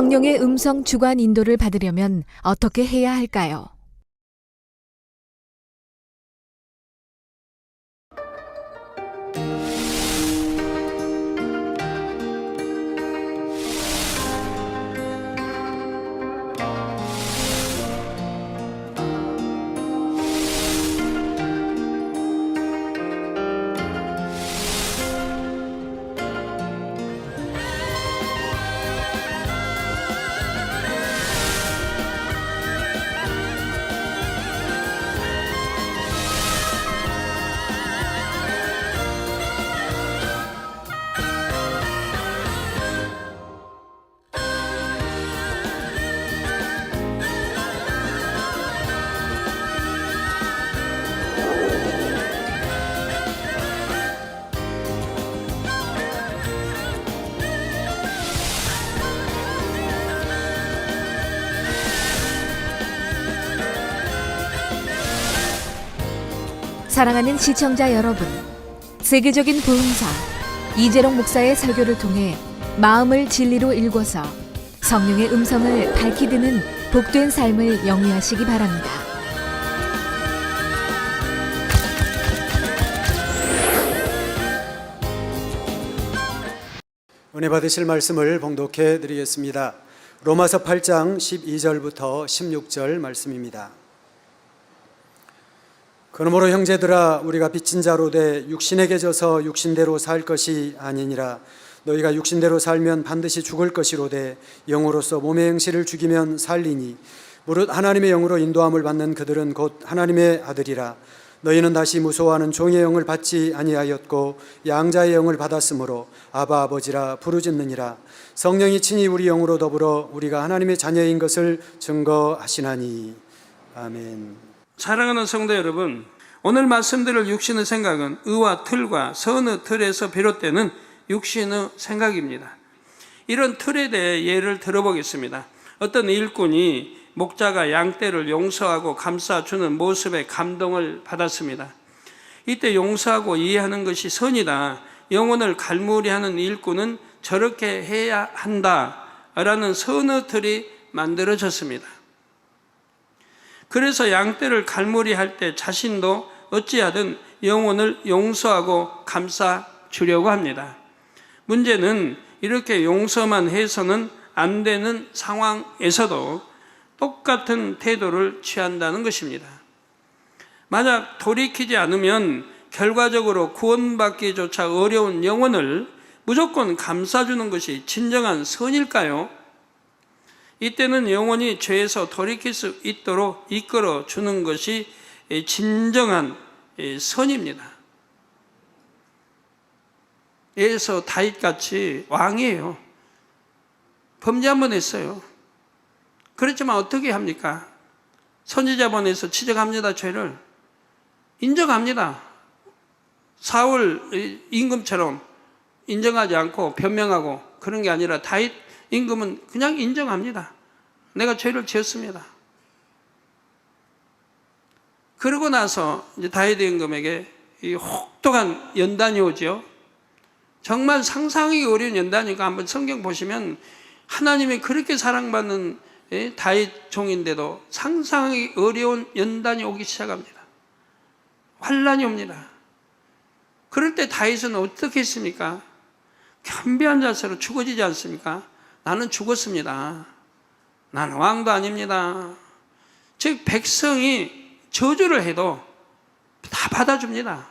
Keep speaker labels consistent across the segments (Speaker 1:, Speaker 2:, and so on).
Speaker 1: 성령의 음성 주관 인도를 받으려면 어떻게 해야 할까요? 사랑하는 시청자 여러분, 세계적인 보험사 이재롱 목사의 설교를 통해 마음을 진리로 일궈서 성령의 음성을 밝히 듣는 복된 삶을 영위하시기 바랍니다.
Speaker 2: 은혜 받으실 말씀을 봉독해 드리겠습니다. 로마서 8장 12절부터 16절 말씀입니다. 그러므로 형제들아, 우리가 빚진 자로 돼 육신에게 져서 육신대로 살 것이 아니니라. 너희가 육신대로 살면 반드시 죽을 것이로되 영으로서 몸의 행실을 죽이면 살리니 무릇 하나님의 영으로 인도함을 받는 그들은 곧 하나님의 아들이라. 너희는 다시 무소하는 종의 영을 받지 아니하였고 양자의 영을 받았으므로 아바 아버지라 부르짖느니라. 성령이 친히 우리 영으로 더불어 우리가 하나님의 자녀인 것을 증거하시나니. 아멘.
Speaker 3: 사랑하는 성도 여러분, 오늘 말씀드릴 육신의 생각은 의와 틀과 선의 틀에서 비롯되는 육신의 생각입니다. 이런 틀에 대해 예를 들어보겠습니다. 어떤 일꾼이 목자가 양떼를 용서하고 감싸주는 모습에 감동을 받았습니다. 이때 용서하고 이해하는 것이 선이다, 영혼을 갈무리하는 일꾼은 저렇게 해야 한다라는 선의 틀이 만들어졌습니다. 그래서 양떼를 갈무리할 때 자신도 어찌하든 영혼을 용서하고 감싸 주려고 합니다. 문제는 이렇게 용서만 해서는 안 되는 상황에서도 똑같은 태도를 취한다는 것입니다. 만약 돌이키지 않으면 결과적으로 구원받기조차 어려운 영혼을 무조건 감싸주는 것이 진정한 선일까요? 이때는 영혼이 죄에서 돌이킬 수 있도록 이끌어 주는 것이 진정한 선입니다. 예서 다윗같이 왕이에요. 범죄 한 번 했어요. 그렇지만 어떻게 합니까? 선지자본에서 지적합니다. 죄를 인정합니다. 사울 임금처럼 인정하지 않고 변명하고 그런 게 아니라 다윗 임금은 그냥 인정합니다. 내가 죄를 지었습니다. 그러고 나서 이제 다윗 임금에게 이 혹독한 연단이 오죠. 정말 상상하기 어려운 연단이니까 한번 성경 보시면 하나님이 그렇게 사랑받는 다윗 종인데도 상상하기 어려운 연단이 오기 시작합니다. 환난이 옵니다. 그럴 때 다윗은 어떻게 했습니까? 겸비한 자세로 죽어지지 않습니까? 나는 죽었습니다. 나는 왕도 아닙니다. 즉 백성이 저주를 해도 다 받아줍니다.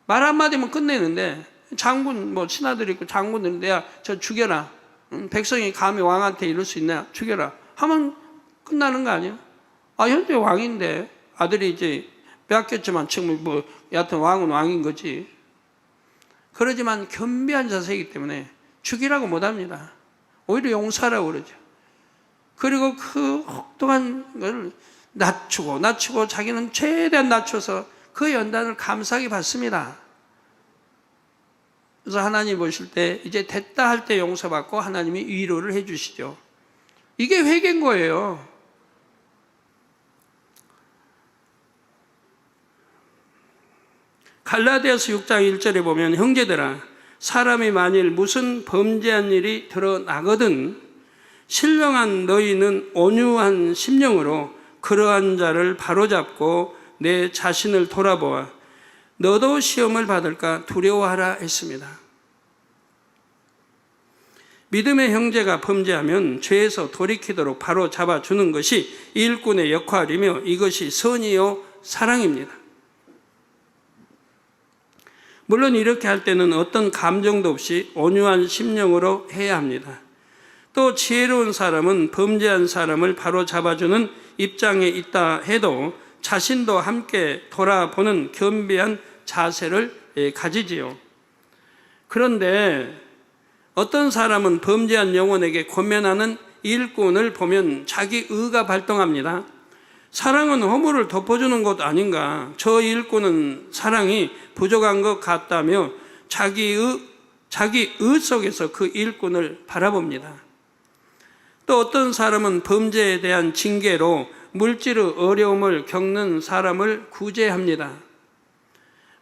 Speaker 3: 말 한마디면 끝내는데 장군 신하들이 있고 장군들이 내가 저 죽여라. 백성이 감히 왕한테 이럴 수 있나? 죽여라. 하면 끝나는 거 아니에요? 현재 왕인데 아들이 이제 빼앗겼지만 지금 여하튼 왕은 왕인 거지. 그러지만 겸비한 자세이기 때문에 죽이라고 못합니다. 오히려 용서하라고 그러죠. 그리고 그 혹독한 걸 낮추고 자기는 최대한 낮춰서 그 연단을 감사하게 받습니다. 그래서 하나님 보실 때 이제 됐다 할 때 용서받고 하나님이 위로를 해 주시죠. 이게 회개인 거예요. 갈라디아서 6장 1절에 보면 형제들아, 사람이 만일 무슨 범죄한 일이 드러나거든 신령한 너희는 온유한 심령으로 그러한 자를 바로잡고 내 자신을 돌아보아 너도 시험을 받을까 두려워하라 했습니다. 믿음의 형제가 범죄하면 죄에서 돌이키도록 바로 잡아주는 것이 일꾼의 역할이며 이것이 선이요 사랑입니다. 물론 이렇게 할 때는 어떤 감정도 없이 온유한 심령으로 해야 합니다. 또 지혜로운 사람은 범죄한 사람을 바로 잡아주는 입장에 있다 해도 자신도 함께 돌아보는 겸비한 자세를 가지지요. 그런데 어떤 사람은 범죄한 영혼에게 권면하는 일꾼을 보면 자기 의가 발동합니다. 사랑은 허물을 덮어주는 것 아닌가? 저 일꾼은 사랑이 부족한 것 같다며 자기 의 속에서 그 일꾼을 바라봅니다. 또 어떤 사람은 범죄에 대한 징계로 물질의 어려움을 겪는 사람을 구제합니다.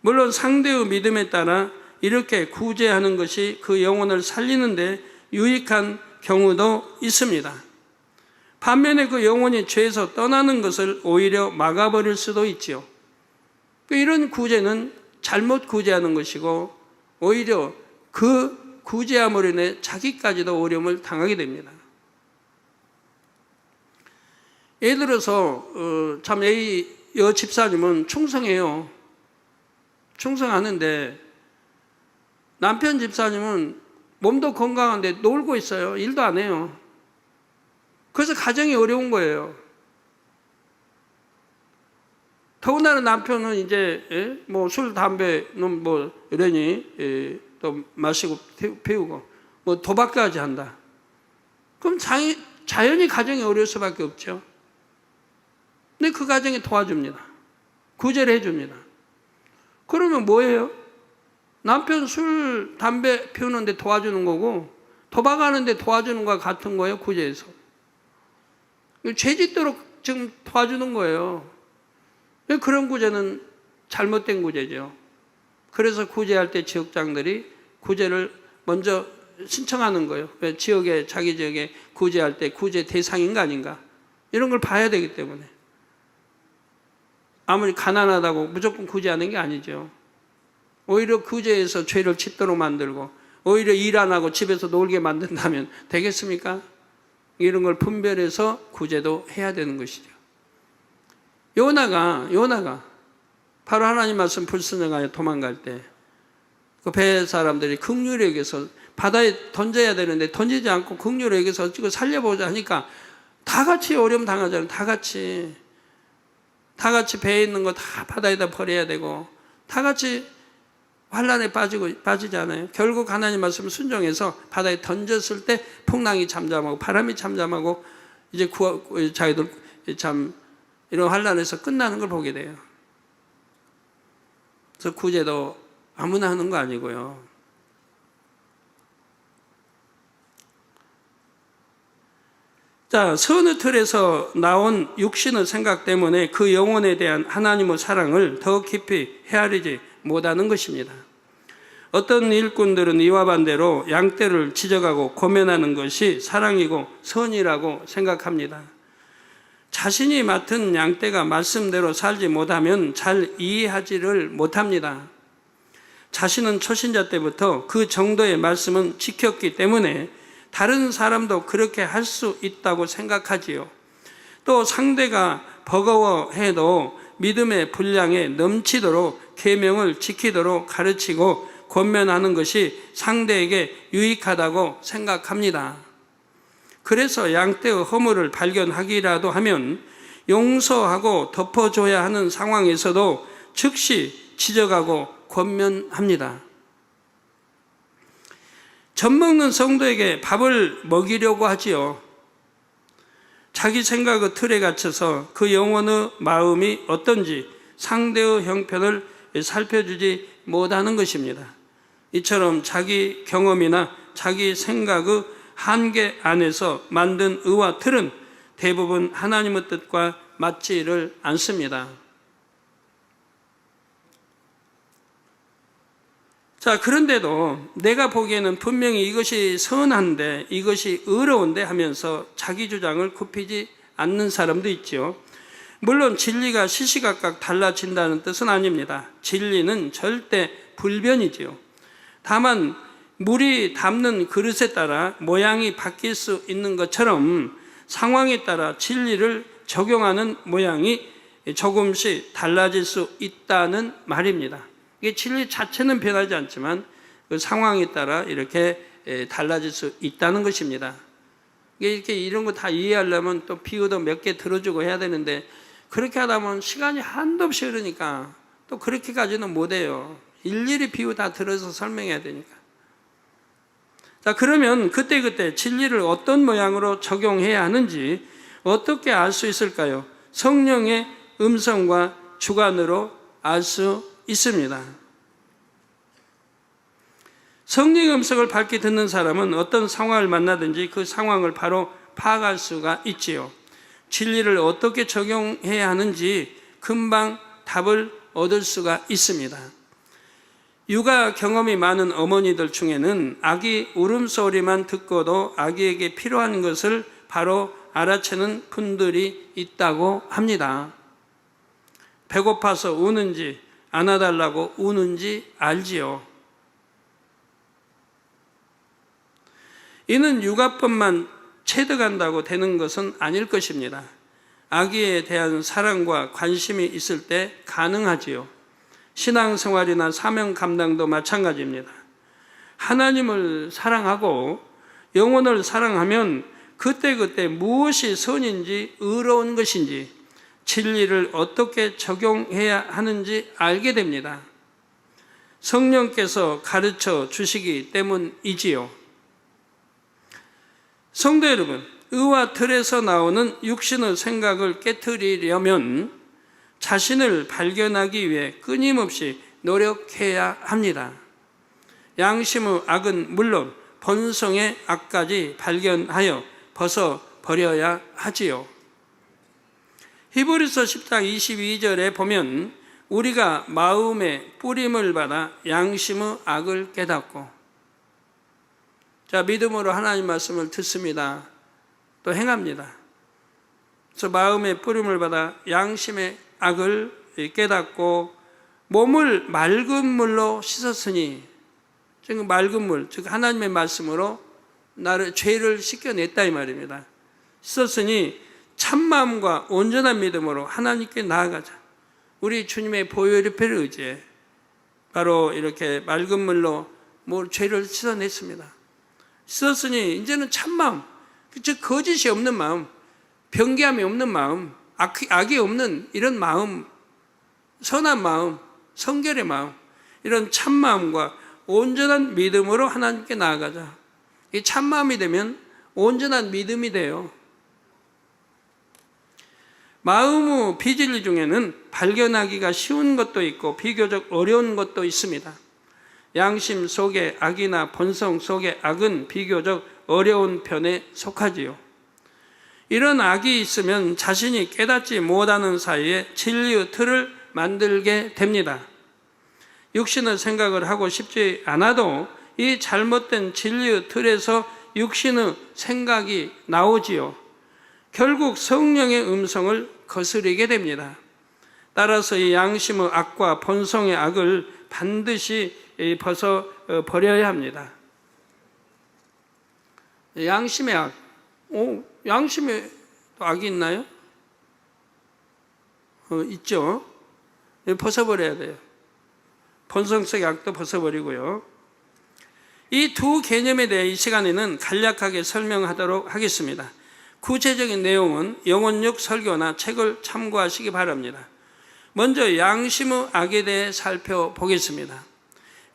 Speaker 3: 물론 상대의 믿음에 따라 이렇게 구제하는 것이 그 영혼을 살리는데 유익한 경우도 있습니다. 반면에 그 영혼이 죄에서 떠나는 것을 오히려 막아버릴 수도 있지요. 이런 구제는 잘못 구제하는 것이고 오히려 그 구제함으로 인해 자기까지도 어려움을 당하게 됩니다. 예를 들어서 참 A 여 집사님은 충성해요. 충성하는데 남편 집사님은 몸도 건강한데 놀고 있어요. 일도 안 해요. 그래서 가정이 어려운 거예요. 더군다나 남편은 이제 뭐 술, 담배는 뭐 이러니 또 마시고 피우고 뭐 도박까지 한다. 그럼 자연히 가정이 어려울 수밖에 없죠. 근데 그 가정이 도와줍니다. 구제를 해줍니다. 그러면 뭐예요? 남편 술, 담배 피우는데 도와주는 거고 도박하는데 도와주는 거와 같은 거예요. 구제해서. 죄 짓도록 지금 도와주는 거예요. 그런 구제는 잘못된 구제죠. 그래서 구제할 때 지역장들이 구제를 먼저 신청하는 거예요. 자기 지역에 구제할 때 구제 대상인가 아닌가 이런 걸 봐야 되기 때문에. 아무리 가난하다고 무조건 구제하는 게 아니죠. 오히려 구제해서 죄를 짓도록 만들고 오히려 일 안 하고 집에서 놀게 만든다면 되겠습니까? 이런 걸 분별해서 구제도 해야 되는 것이죠. 요나가 바로 하나님 말씀 불순종하여 도망갈 때 그 배 사람들이 긍휼히 여겨서 바다에 던져야 되는데 던지지 않고 긍휼히 여겨서 지금 살려보자 하니까 다 같이 어려움 당하잖아요. 다 같이 배에 있는 거 다 바다에다 버려야 되고 다 같이 환란에 빠지잖아요. 결국 하나님 말씀 순종해서 바다에 던졌을 때 풍랑이 잠잠하고 바람이 잠잠하고 이제 자기들 참 이런 환란에서 끝나는 걸 보게 돼요. 그래서 구제도 아무나 하는 거 아니고요. 자, 선의 틀에서 나온 육신의 생각 때문에 그 영혼에 대한 하나님의 사랑을 더 깊이 헤아리지 못하는 것입니다. 어떤 일꾼들은 이와 반대로 양떼를 지적하고 고면하는 것이 사랑이고 선이라고 생각합니다. 자신이 맡은 양떼가 말씀대로 살지 못하면 잘 이해하지를 못합니다. 자신은 초신자 때부터 그 정도의 말씀은 지켰기 때문에 다른 사람도 그렇게 할 수 있다고 생각하지요. 또 상대가 버거워해도 믿음의 분량에 넘치도록 계명을 지키도록 가르치고 권면하는 것이 상대에게 유익하다고 생각합니다. 그래서 양떼의 허물을 발견하기라도 하면 용서하고 덮어줘야 하는 상황에서도 즉시 지적하고 권면합니다. 젖 먹는 성도에게 밥을 먹이려고 하지요. 자기 생각의 틀에 갇혀서 그 영혼의 마음이 어떤지 상대의 형편을 살펴주지 못하는 것입니다. 이처럼 자기 경험이나 자기 생각의 한계 안에서 만든 의와 틀은 대부분 하나님의 뜻과 맞지를 않습니다. 자, 그런데도 내가 보기에는 분명히 이것이 선한데, 이것이 의로운데 하면서 자기 주장을 굽히지 않는 사람도 있죠. 물론 진리가 시시각각 달라진다는 뜻은 아닙니다. 진리는 절대 불변이지요. 다만 물이 담는 그릇에 따라 모양이 바뀔 수 있는 것처럼 상황에 따라 진리를 적용하는 모양이 조금씩 달라질 수 있다는 말입니다. 이게 진리 자체는 변하지 않지만 그 상황에 따라 이렇게 달라질 수 있다는 것입니다. 이렇게 이런 거 다 이해하려면 또 비유도 몇 개 들어주고 해야 되는데, 그렇게 하다 보면 시간이 한도 없이 흐르니까 또 그렇게까지는 못해요. 일일이 비유 다 들어서 설명해야 되니까. 자, 그러면 그때그때 진리를 어떤 모양으로 적용해야 하는지 어떻게 알 수 있을까요? 성령의 음성과 주관으로 알 수 있습니다. 성령의 음성을 밝게 듣는 사람은 어떤 상황을 만나든지 그 상황을 바로 파악할 수가 있지요. 진리를 어떻게 적용해야 하는지 금방 답을 얻을 수가 있습니다. 육아 경험이 많은 어머니들 중에는 아기 울음소리만 듣고도 아기에게 필요한 것을 바로 알아채는 분들이 있다고 합니다. 배고파서 우는지 안아달라고 우는지 알지요. 이는 육아법만 체득한다고 되는 것은 아닐 것입니다. 아기에 대한 사랑과 관심이 있을 때 가능하지요. 신앙생활이나 사명 감당도 마찬가지입니다. 하나님을 사랑하고 영혼을 사랑하면 그때그때 무엇이 선인지 의로운 것인지 진리를 어떻게 적용해야 하는지 알게 됩니다. 성령께서 가르쳐 주시기 때문이지요. 성도 여러분, 의와 틀에서 나오는 육신의 생각을 깨트리려면 자신을 발견하기 위해 끊임없이 노력해야 합니다. 양심의 악은 물론 본성의 악까지 발견하여 벗어버려야 하지요. 히브리서 10장 22절에 보면 우리가 마음의 뿌림을 받아 양심의 악을 깨닫고, 자, 믿음으로 하나님 말씀을 듣습니다. 또 행합니다. 그래서 마음의 뿌림을 받아 양심의 악을 깨닫고 몸을 맑은 물로 씻었으니, 즉 맑은 물, 즉 하나님의 말씀으로 나를 죄를 씻겨냈다 이 말입니다. 씻었으니 참마음과 온전한 믿음으로 하나님께 나아가자. 우리 주님의 보혈의패를 의지해 바로 이렇게 맑은 물로 죄를 씻어냈습니다. 씻었으니 이제는 참마음, 즉 거짓이 없는 마음, 변개함이 없는 마음, 악이 없는 이런 마음, 선한 마음, 성결의 마음, 이런 참마음과 온전한 믿음으로 하나님께 나아가자. 이 참마음이 되면 온전한 믿음이 돼요. 마음의 비진리 중에는 발견하기가 쉬운 것도 있고 비교적 어려운 것도 있습니다. 양심 속의 악이나 본성 속의 악은 비교적 어려운 편에 속하지요. 이런 악이 있으면 자신이 깨닫지 못하는 사이에 진리의 틀을 만들게 됩니다. 육신의 생각을 하고 싶지 않아도 이 잘못된 진리의 틀에서 육신의 생각이 나오지요. 결국 성령의 음성을 거스르게 됩니다. 따라서 이 양심의 악과 본성의 악을 반드시 벗어버려야 합니다. 양심의 악, 양심에 악이 있나요? 있죠. 벗어버려야 돼요. 본성적인 악도 벗어버리고요. 이 두 개념에 대해 이 시간에는 간략하게 설명하도록 하겠습니다. 구체적인 내용은 영혼육 설교나 책을 참고하시기 바랍니다. 먼저 양심의 악에 대해 살펴보겠습니다.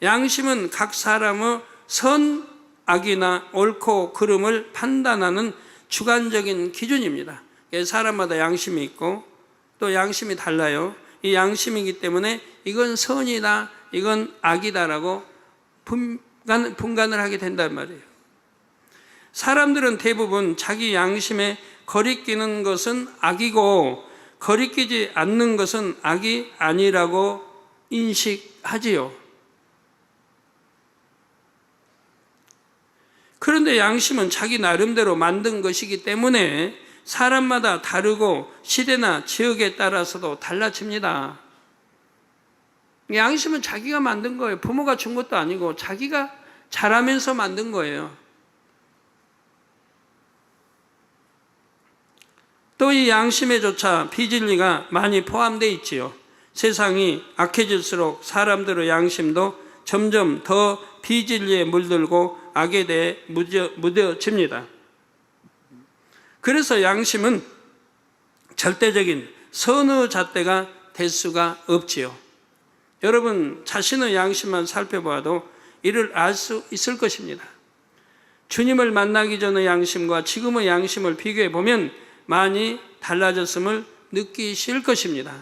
Speaker 3: 양심은 각 사람의 선, 악이나 옳고 그름을 판단하는 주관적인 기준입니다. 사람마다 양심이 있고 또 양심이 달라요. 이 양심이기 때문에 이건 선이다, 이건 악이다라고 분간을 하게 된단 말이에요. 사람들은 대부분 자기 양심에 거리끼는 것은 악이고 거리끼지 않는 것은 악이 아니라고 인식하지요. 그런데 양심은 자기 나름대로 만든 것이기 때문에 사람마다 다르고 시대나 지역에 따라서도 달라집니다. 양심은 자기가 만든 거예요. 부모가 준 것도 아니고 자기가 자라면서 만든 거예요. 또 이 양심에조차 비진리가 많이 포함되어 있지요. 세상이 악해질수록 사람들의 양심도 점점 더 비진리에 물들고 악에 대해 무뎌집니다. 그래서 양심은 절대적인 선의 잣대가 될 수가 없지요. 여러분 자신의 양심만 살펴봐도 이를 알 수 있을 것입니다. 주님을 만나기 전의 양심과 지금의 양심을 비교해 보면 많이 달라졌음을 느끼실 것입니다.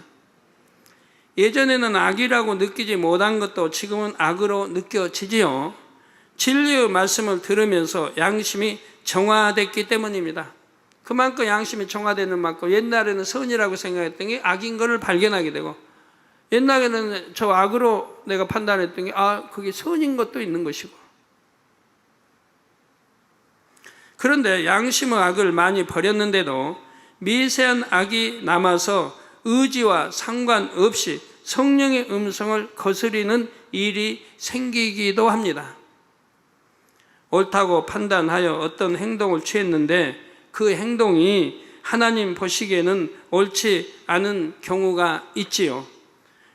Speaker 3: 예전에는 악이라고 느끼지 못한 것도 지금은 악으로 느껴지지요. 진리의 말씀을 들으면서 양심이 정화됐기 때문입니다. 그만큼 양심이 정화되는 만큼 옛날에는 선이라고 생각했던 게 악인 것을 발견하게 되고, 옛날에는 저 악으로 내가 판단했던 게 그게 선인 것도 있는 것이고. 그런데 양심의 악을 많이 버렸는데도 미세한 악이 남아서 의지와 상관없이 성령의 음성을 거스리는 일이 생기기도 합니다. 옳다고 판단하여 어떤 행동을 취했는데 그 행동이 하나님 보시기에는 옳지 않은 경우가 있지요.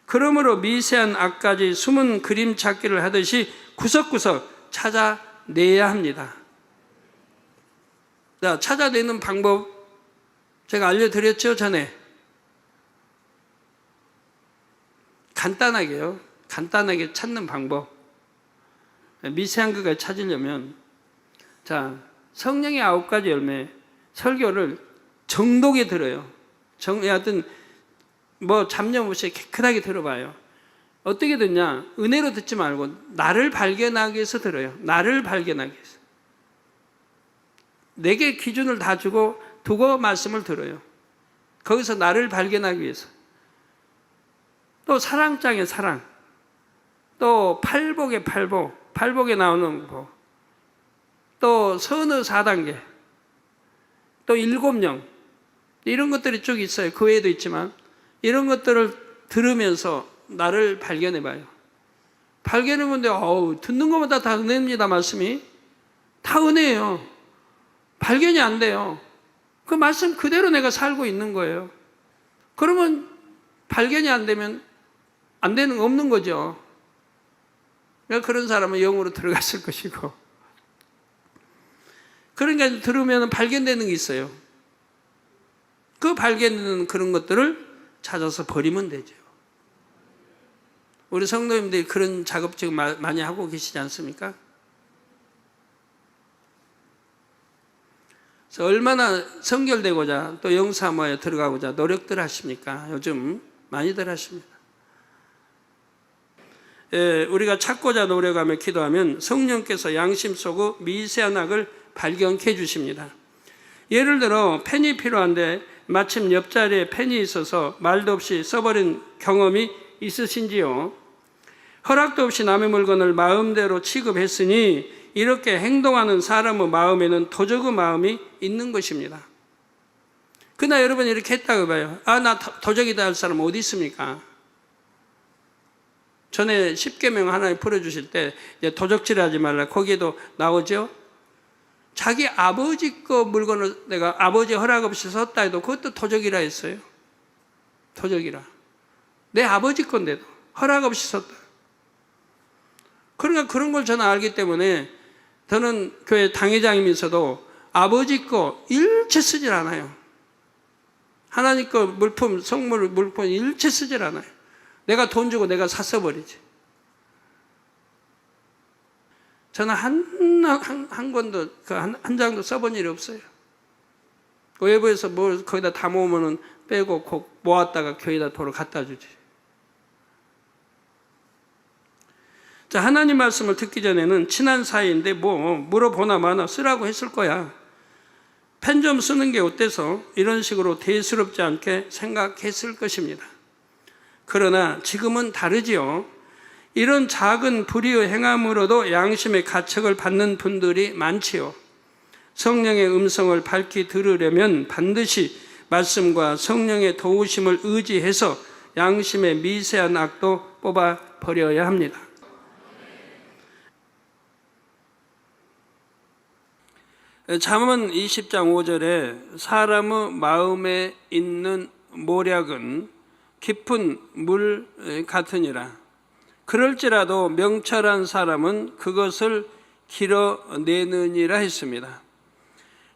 Speaker 3: 그러므로 미세한 악까지 숨은 그림 찾기를 하듯이 구석구석 찾아내야 합니다. 자, 찾아내는 방법 제가 알려드렸죠, 전에. 간단하게요. 간단하게 찾는 방법. 미세한 것까지 찾으려면, 자, 성령의 9가지 열매 설교를 정독에 들어요. 하여튼 뭐 잡념 없이 깨끗하게 들어봐요. 어떻게 듣냐? 은혜로 듣지 말고 나를 발견하기 위해서 들어요. 나를 발견하기 위해서. 내게 기준을 다 두고 말씀을 들어요. 거기서 나를 발견하기 위해서. 또 사랑장의 사랑, 또 팔복의 팔복, 팔복에 나오는 법, 또 선의 4단계, 또 7령, 이런 것들이 쭉 있어요. 그 외에도 있지만 이런 것들을 들으면서 나를 발견해 봐요. 발견해보는데 듣는 것마다 다 은혜입니다. 말씀이 다 은혜예요. 발견이 안 돼요. 그 말씀 그대로 내가 살고 있는 거예요. 그러면 발견이 안 되면 안 되는 거 없는 거죠. 그러니까 그런 사람은 영으로 들어갔을 것이고, 그러니까 들으면 발견되는 게 있어요. 그 발견되는 그런 것들을 찾아서 버리면 되죠. 우리 성도님들이 그런 작업 지금 많이 하고 계시지 않습니까? 그래서 얼마나 성결되고자 또 영사모에 들어가고자 노력들 하십니까? 요즘 많이들 하십니다. 우리가 찾고자 노력하며 기도하면 성령께서 양심 속의 미세한 악을 발견케 해주십니다. 예를 들어 펜이 필요한데 마침 옆자리에 펜이 있어서 말도 없이 써버린 경험이 있으신지요? 허락도 없이 남의 물건을 마음대로 취급했으니 이렇게 행동하는 사람의 마음에는 도적의 마음이 있는 것입니다. 그러나 여러분 이렇게 했다고 봐요. 나 도적이다 할 사람 어디 있습니까? 전에 10계명 하나님 풀어주실 때 도적질하지 말라, 거기에도 나오죠. 자기 아버지 거 물건을 내가 아버지 허락 없이 썼다 해도 그것도 도적이라 했어요. 도적이라. 내 아버지 건데도 허락 없이 썼다. 그러니까 그런 걸 저는 알기 때문에 저는 교회 당회장이면서도 아버지 거 일체 쓰질 않아요. 하나님 거 물품, 성물 물품 일체 쓰질 않아요. 내가 돈 주고 내가 샀어버리지. 저는 한 권도, 한 장도 써본 일이 없어요. 외부에서 뭘 거기다 다 모으면 빼고 모았다가 교회에다 도로 갖다 주지. 자, 하나님 말씀을 듣기 전에는 친한 사이인데 뭐 물어보나 마나 쓰라고 했을 거야. 펜 좀 쓰는 게 어때서? 이런 식으로 대수롭지 않게 생각했을 것입니다. 그러나 지금은 다르지요. 이런 작은 불의의 행함으로도 양심의 가책을 받는 분들이 많지요. 성령의 음성을 밝히 들으려면 반드시 말씀과 성령의 도우심을 의지해서 양심의 미세한 악도 뽑아 버려야 합니다. 잠언 20장 5절에 사람의 마음에 있는 모략은 깊은 물 같으니라. 그럴지라도 명철한 사람은 그것을 길어내느니라 했습니다.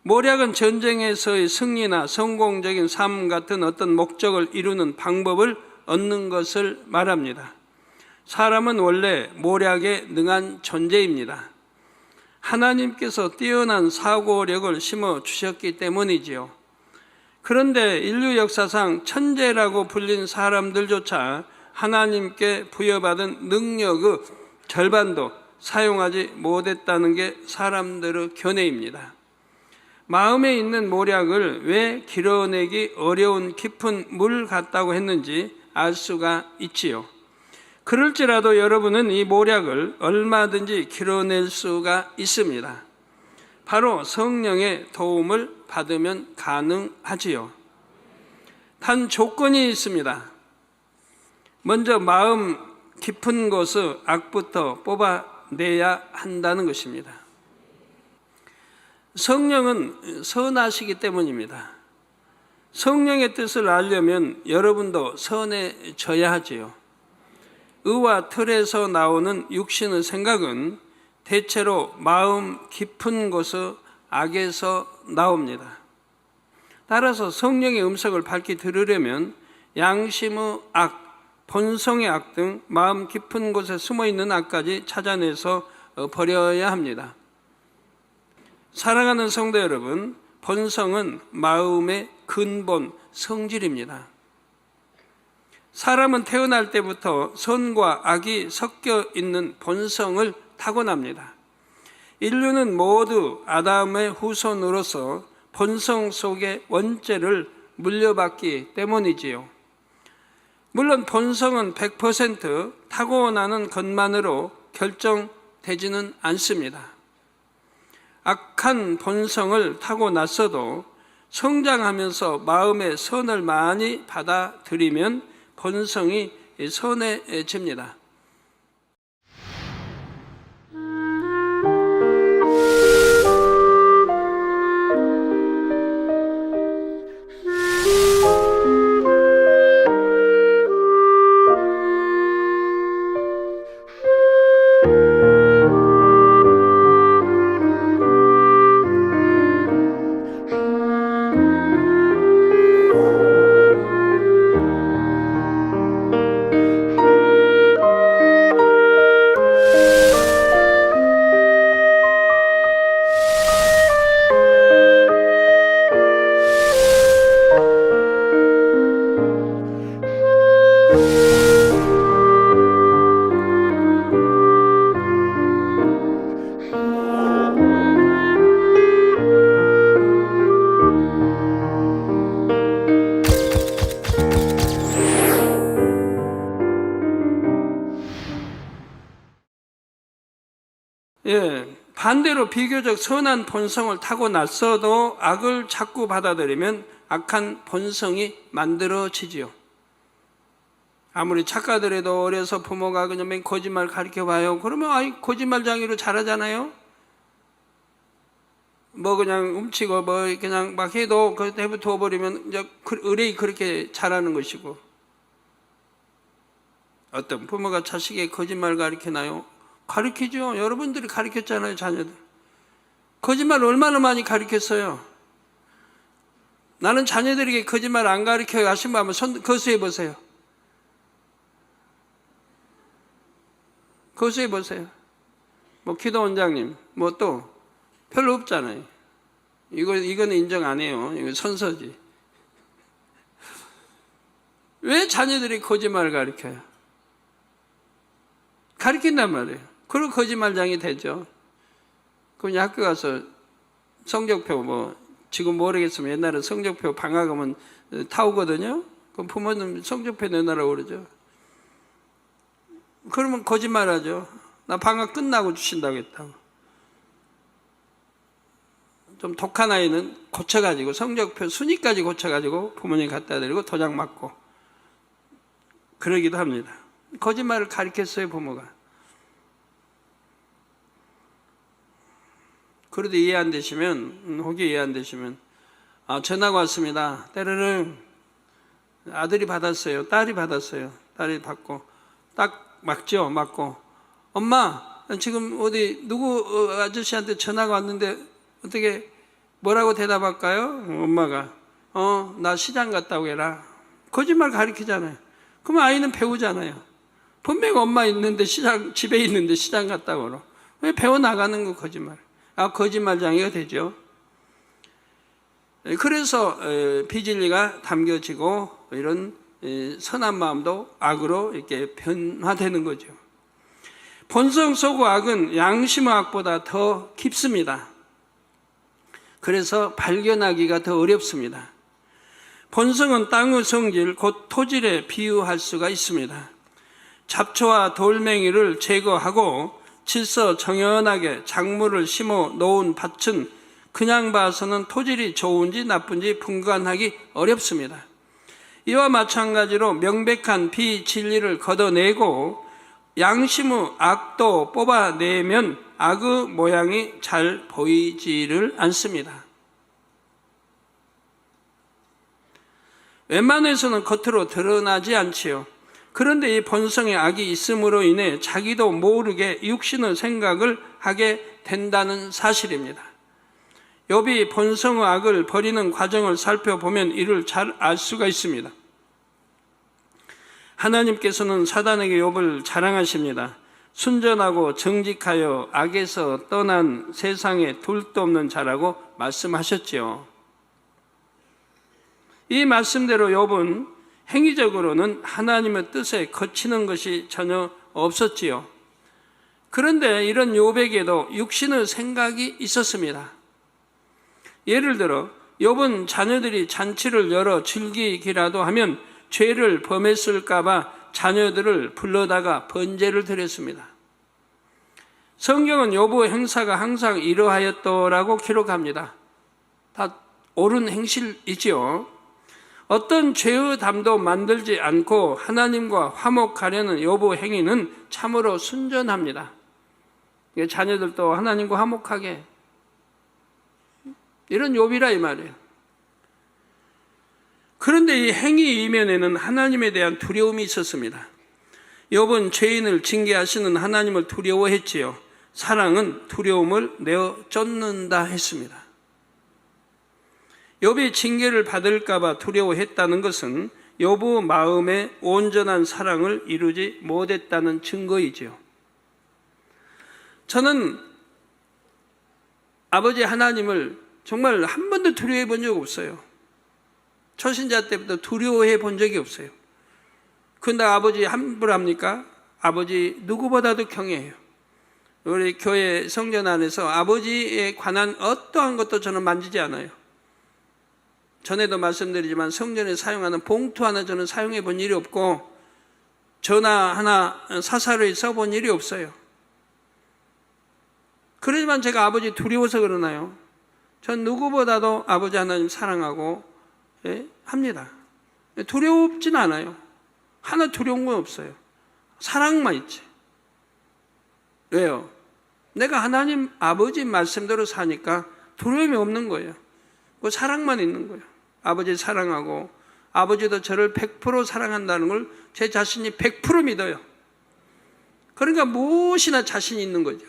Speaker 3: 모략은 전쟁에서의 승리나 성공적인 삶 같은 어떤 목적을 이루는 방법을 얻는 것을 말합니다. 사람은 원래 모략에 능한 존재입니다. 하나님께서 뛰어난 사고력을 심어 주셨기 때문이지요. 그런데 인류 역사상 천재라고 불린 사람들조차 하나님께 부여받은 능력의 절반도 사용하지 못했다는 게 사람들의 견해입니다. 마음에 있는 모략을 왜 길어내기 어려운 깊은 물 같다고 했는지 알 수가 있지요. 그럴지라도 여러분은 이 모략을 얼마든지 길어낼 수가 있습니다. 바로 성령의 도움을 받으면 가능하지요. 단 조건이 있습니다. 먼저 마음 깊은 곳의 악부터 뽑아내야 한다는 것입니다. 성령은 선하시기 때문입니다. 성령의 뜻을 알려면 여러분도 선해져야 하지요. 의와 틀에서 나오는 육신의 생각은 대체로 마음 깊은 곳의 악에서 나옵니다. 따라서 성령의 음성을 밝히 들으려면 양심의 악, 본성의 악 등 마음 깊은 곳에 숨어있는 악까지 찾아내서 버려야 합니다. 사랑하는 성도 여러분, 본성은 마음의 근본, 성질입니다. 사람은 태어날 때부터 선과 악이 섞여 있는 본성을 타고납니다. 인류는 모두 아담의 후손으로서 본성 속의 원죄를 물려받기 때문이지요. 물론 본성은 100% 타고나는 것만으로 결정되지는 않습니다. 악한 본성을 타고났어도 성장하면서 마음의 선을 많이 받아들이면 본성이 선해집니다. 반대로 비교적 선한 본성을 타고났어도 악을 자꾸 받아들이면 악한 본성이 만들어지지요. 아무리 착하더라도 어려서 부모가 그냥 맨 거짓말 가르쳐봐요. 그러면 거짓말장이로 자라잖아요. 뭐 그냥 훔치고 뭐 그냥 막 해도 그때 두어버리면 이제 의뢰이 그렇게 자라는 것이고, 어떤 부모가 자식에게 거짓말 가르치나요? 가르치죠. 여러분들이 가르쳤잖아요, 자녀들. 거짓말 얼마나 많이 가르쳤어요. 나는 자녀들에게 거짓말 안 가르쳐요 하신 분 한번 손 거수해 보세요. 거수해 보세요. 뭐 기도 원장님, 뭐 또 별로 없잖아요. 이거는 인정 안 해요. 이거 선서지. 왜 자녀들이 거짓말을 가르쳐요? 가르친단 말이에요. 그리고 거짓말장이 되죠. 그럼 학교 가서 성적표 뭐 지금 모르겠으면 옛날에 성적표 방학하면 타오거든요. 그럼 부모님 성적표 내놔라고 그러죠. 그러면 거짓말하죠. 나 방학 끝나고 주신다고 했다고. 좀 독한 아이는 고쳐가지고 성적표 순위까지 고쳐가지고 부모님 갖다 드리고 도장 맞고 그러기도 합니다. 거짓말을 가르쳤어요, 부모가. 그래도 이해 안 되시면, 혹이 이해 안 되시면, 전화가 왔습니다. 때르릉. 아들이 받았어요. 딸이 받았어요. 딸이 받고. 딱 맞죠? 맞고. 엄마, 지금 어디, 누구 아저씨한테 전화가 왔는데, 어떻게, 뭐라고 대답할까요? 엄마가. 나 시장 갔다고 해라. 거짓말 가르치잖아요. 그러면 아이는 배우잖아요. 분명히 엄마 있는데 집에 있는데 시장 갔다고 그러. 왜 배워나가는 거 거짓말. 거짓말장애가 되죠. 그래서 비진리가 담겨지고 이런 선한 마음도 악으로 이렇게 변화되는 거죠. 본성 속 악은 양심의 악보다 더 깊습니다. 그래서 발견하기가 더 어렵습니다. 본성은 땅의 성질, 곧 토질에 비유할 수가 있습니다. 잡초와 돌멩이를 제거하고 질서 정연하게 작물을 심어 놓은 밭은 그냥 봐서는 토질이 좋은지 나쁜지 분간하기 어렵습니다. 이와 마찬가지로 명백한 비진리를 걷어내고 양심의 악도 뽑아내면 악의 모양이 잘 보이지를 않습니다. 웬만해서는 겉으로 드러나지 않지요. 그런데 이 본성의 악이 있음으로 인해 자기도 모르게 육신의 생각을 하게 된다는 사실입니다. 욥이 본성의 악을 버리는 과정을 살펴보면 이를 잘 알 수가 있습니다. 하나님께서는 사단에게 욥을 자랑하십니다. 순전하고 정직하여 악에서 떠난 세상에 둘도 없는 자라고 말씀하셨지요. 이 말씀대로 욥은 행위적으로는 하나님의 뜻에 거치는 것이 전혀 없었지요. 그런데 이런 욥에게도 육신의 생각이 있었습니다. 예를 들어 욥은 자녀들이 잔치를 열어 즐기기라도 하면 죄를 범했을까 봐 자녀들을 불러다가 번제를 드렸습니다. 성경은 욥의 행사가 항상 이러하였더라고 기록합니다. 다 옳은 행실이지요. 어떤 죄의 담도 만들지 않고 하나님과 화목하려는 욥의 행위는 참으로 순전합니다. 자녀들도 하나님과 화목하게 이런 욥이라 이 말이에요. 그런데 이 행위 이면에는 하나님에 대한 두려움이 있었습니다. 욥은 죄인을 징계하시는 하나님을 두려워했지요. 사랑은 두려움을 내어 쫓는다 했습니다. 욥이 징계를 받을까 봐 두려워했다는 것은 욥의 마음에 온전한 사랑을 이루지 못했다는 증거이지요. 저는 아버지 하나님을 정말 한 번도 두려워해 본 적 없어요. 초신자 때부터 두려워해 본 적이 없어요. 근데 아버지 함부로 합니까? 아버지 누구보다도 경외해요. 우리 교회 성전 안에서 아버지에 관한 어떠한 것도 저는 만지지 않아요. 전에도 말씀드리지만 성전에 사용하는 봉투 하나 저는 사용해 본 일이 없고 전화 하나 사사로이 써본 일이 없어요. 그러지만 제가 아버지 두려워서 그러나요? 전 누구보다도 아버지 하나님 사랑하고 합니다. 두렵진 않아요. 하나 두려운 건 없어요. 사랑만 있지. 왜요? 내가 하나님 아버지 말씀대로 사니까 두려움이 없는 거예요. 그 사랑만 있는 거예요. 아버지 사랑하고 아버지도 저를 100% 사랑한다는 걸 제 자신이 100% 믿어요. 그러니까 무엇이나 자신이 있는 거죠.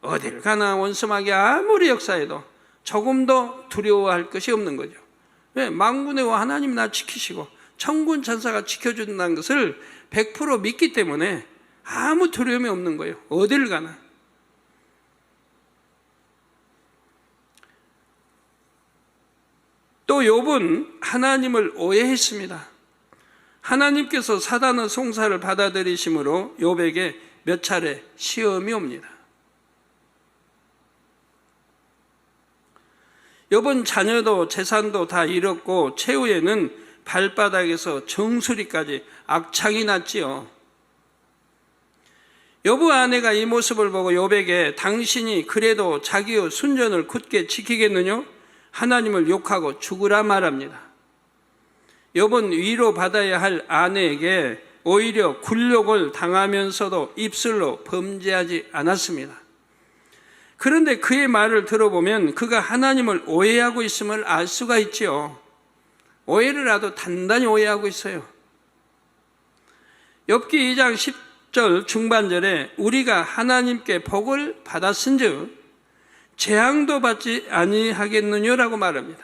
Speaker 3: 어딜 가나 원수마귀 아무리 역사해도 조금도 두려워할 것이 없는 거죠. 왜? 만군의 왕 하나님이 나 지키시고 천군 천사가 지켜준다는 것을 100% 믿기 때문에 아무 두려움이 없는 거예요. 어딜 가나. 또 욥은 하나님을 오해했습니다. 하나님께서 사단의 송사를 받아들이심으로 욥에게 몇 차례 시험이 옵니다. 욥은 자녀도 재산도 다 잃었고 최후에는 발바닥에서 정수리까지 악창이 났지요. 욥의 아내가 이 모습을 보고 욥에게 당신이 그래도 자기의 순전을 굳게 지키겠느냐? 하나님을 욕하고 죽으라 말합니다. 욥은 위로받아야 할 아내에게 오히려 굴욕을 당하면서도 입술로 범죄하지 않았습니다. 그런데 그의 말을 들어보면 그가 하나님을 오해하고 있음을 알 수가 있지요. 오해를 하도 단단히 오해하고 있어요. 욥기 2장 10절 중반절에 우리가 하나님께 복을 받았은즉 재앙도 받지 아니하겠느냐라고 말합니다.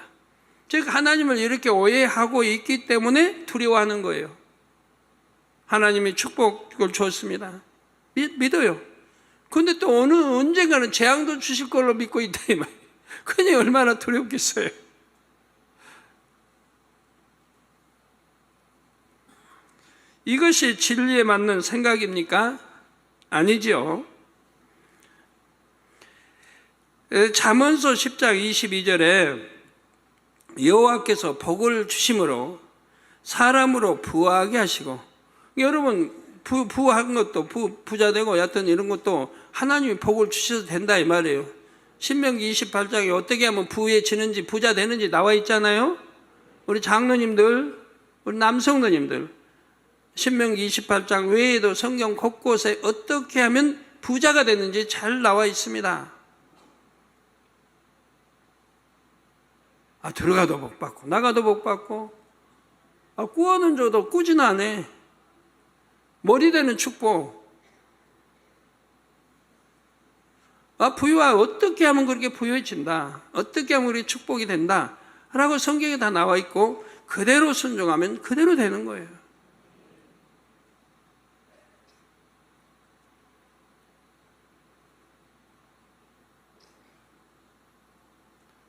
Speaker 3: 즉 하나님을 이렇게 오해하고 있기 때문에 두려워하는 거예요. 하나님이 축복을 줬습니다. 믿어요. 그런데 또 언젠가는 재앙도 주실 걸로 믿고 있다 이 말이에요. 그니 얼마나 두렵겠어요. 이것이 진리에 맞는 생각입니까? 아니지요. 잠언서 10장 22절에 여호와께서 복을 주심으로 사람으로 부하게 하시고, 여러분 부한 것도 부자 되고 여하튼 이런 것도 하나님이 복을 주셔도 된다 이 말이에요. 신명기 28장에 어떻게 하면 부해지는지 부자 되는지 나와 있잖아요. 우리 장로님들, 우리 남성도님들 신명기 28장 외에도 성경 곳곳에 어떻게 하면 부자가 되는지 잘 나와 있습니다. 들어가도 복 받고 나가도 복 받고 꾸어는 줘도 꾸진 않아. 머리 되는 축복. 부유하 어떻게 하면 그렇게 부유해진다. 어떻게 하면 그렇게 축복이 된다. 라고 성경에 다 나와 있고 그대로 순종하면 그대로 되는 거예요.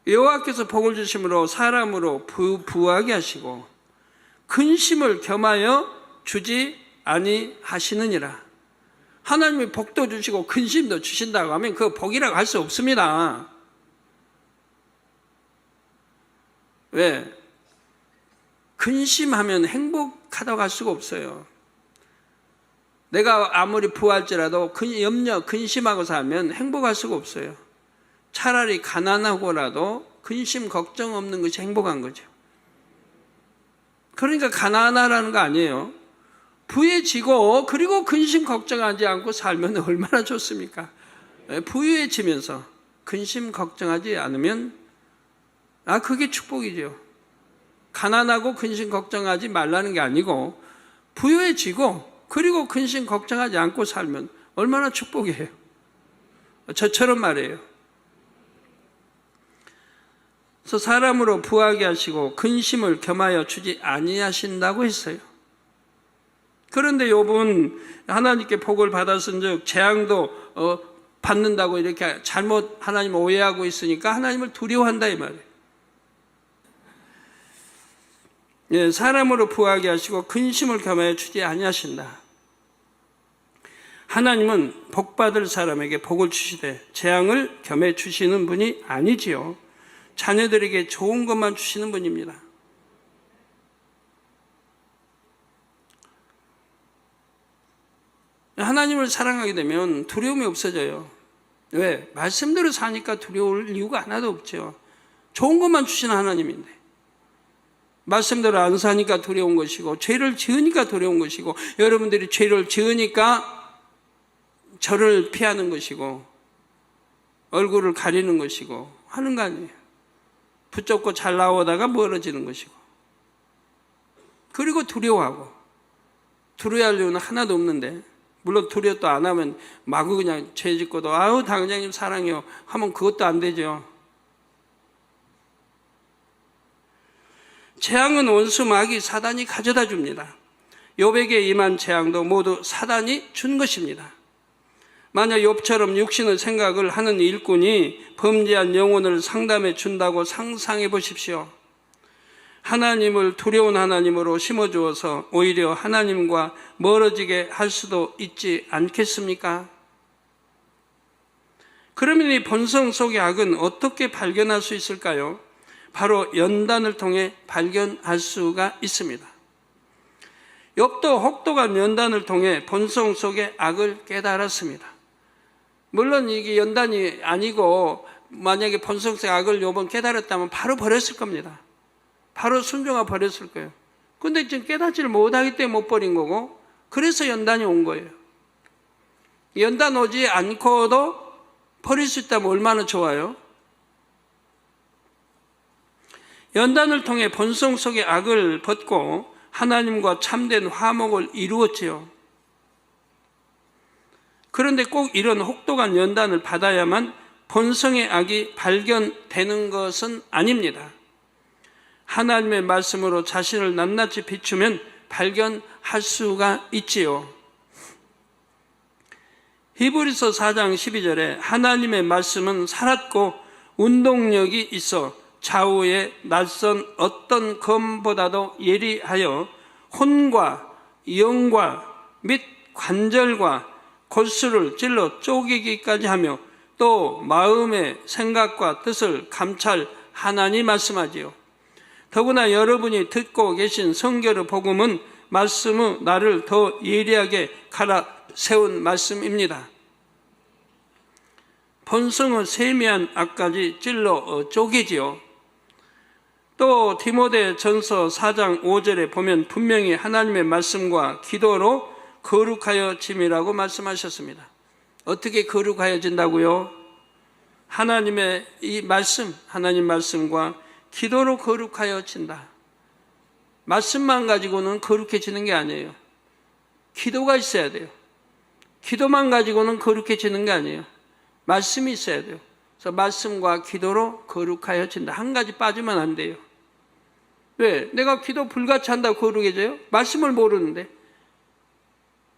Speaker 3: 여호와께서 복을 주심으로 사람으로 부하게 하시고 근심을 겸하여 주지 아니하시느니라. 하나님이 복도 주시고 근심도 주신다고 하면 그거 복이라고 할 수 없습니다. 왜? 근심하면 행복하다고 할 수가 없어요. 내가 아무리 부할지라도 근심하고 살면 행복할 수가 없어요. 차라리 가난하고라도 근심 걱정 없는 것이 행복한 거죠. 그러니까 가난하라는 거 아니에요. 부유해지고 그리고 근심 걱정하지 않고 살면 얼마나 좋습니까? 부유해지면서 근심 걱정하지 않으면 그게 축복이죠. 가난하고 근심 걱정하지 말라는 게 아니고 부유해지고 그리고 근심 걱정하지 않고 살면 얼마나 축복이에요. 저처럼 말이에요. 그래서 사람으로 부하게 하시고 근심을 겸하여 주지 아니하신다고 했어요. 그런데 욥은 하나님께 복을 받았은즉 재앙도 받는다고 이렇게 잘못 하나님을 오해하고 있으니까 하나님을 두려워한다 이 말이에요. 예, 사람으로 부하게 하시고 근심을 겸하여 주지 아니하신다. 하나님은 복받을 사람에게 복을 주시되 재앙을 겸해 주시는 분이 아니지요. 자녀들에게 좋은 것만 주시는 분입니다. 하나님을 사랑하게 되면 두려움이 없어져요. 왜? 말씀대로 사니까 두려울 이유가 하나도 없죠. 좋은 것만 주시는 하나님인데 말씀대로 안 사니까 두려운 것이고 죄를 지으니까 두려운 것이고 여러분들이 죄를 지으니까 저를 피하는 것이고 얼굴을 가리는 것이고 하는 거 아니에요. 붙잡고 잘 나오다가 멀어지는 것이고 그리고 두려워하고 두려워할 이유는 하나도 없는데 물론 두려워도 안 하면 마구 그냥 죄 짓고도 당장님 사랑해요 하면 그것도 안 되죠. 재앙은 원수 마귀 사단이 가져다 줍니다. 욥에게 임한 재앙도 모두 사단이 준 것입니다. 만약 욥처럼 육신의 생각을 하는 일꾼이 범죄한 영혼을 상담해 준다고 상상해 보십시오. 하나님을 두려운 하나님으로 심어주어서 오히려 하나님과 멀어지게 할 수도 있지 않겠습니까? 그러면 이 본성 속의 악은 어떻게 발견할 수 있을까요? 바로 연단을 통해 발견할 수가 있습니다. 욥도 혹독한 연단을 통해 본성 속의 악을 깨달았습니다. 물론 이게 연단이 아니고 만약에 본성 속의 악을 욥은 깨달았다면 바로 버렸을 겁니다. 바로 순종하고 버렸을 거예요. 근데 지금 깨닫지를 못하기 때문에 못 버린 거고, 그래서 연단이 온 거예요. 연단 오지 않고도 버릴 수 있다면 얼마나 좋아요. 연단을 통해 본성 속의 악을 벗고 하나님과 참된 화목을 이루었지요. 그런데 꼭 이런 혹독한 연단을 받아야만 본성의 악이 발견되는 것은 아닙니다. 하나님의 말씀으로 자신을 낱낱이 비추면 발견할 수가 있지요. 히브리서 4장 12절에 하나님의 말씀은 살았고 운동력이 있어 좌우의 낯선 어떤 검보다도 예리하여 혼과 영과 및 관절과 골수를 찔러 쪼개기까지 하며 또 마음의 생각과 뜻을 감찰하나니 말씀하지요. 더구나 여러분이 듣고 계신 성결의 복음은 말씀의 나를 더 예리하게 갈아 세운 말씀입니다. 본성의 세미한 악까지 찔러 쪼개지요. 또 디모데 전서 4장 5절에 보면 분명히 하나님의 말씀과 기도로 거룩하여짐이라고 말씀하셨습니다. 어떻게 거룩하여진다고요? 하나님의 이 말씀, 하나님 말씀과 기도로 거룩하여진다. 말씀만 가지고는 거룩해지는 게 아니에요. 기도가 있어야 돼요. 기도만 가지고는 거룩해지는 게 아니에요. 말씀이 있어야 돼요. 그래서 말씀과 기도로 거룩하여진다. 한 가지 빠지면 안 돼요. 왜? 내가 기도 불같이 한다고 거룩해져요? 말씀을 모르는데.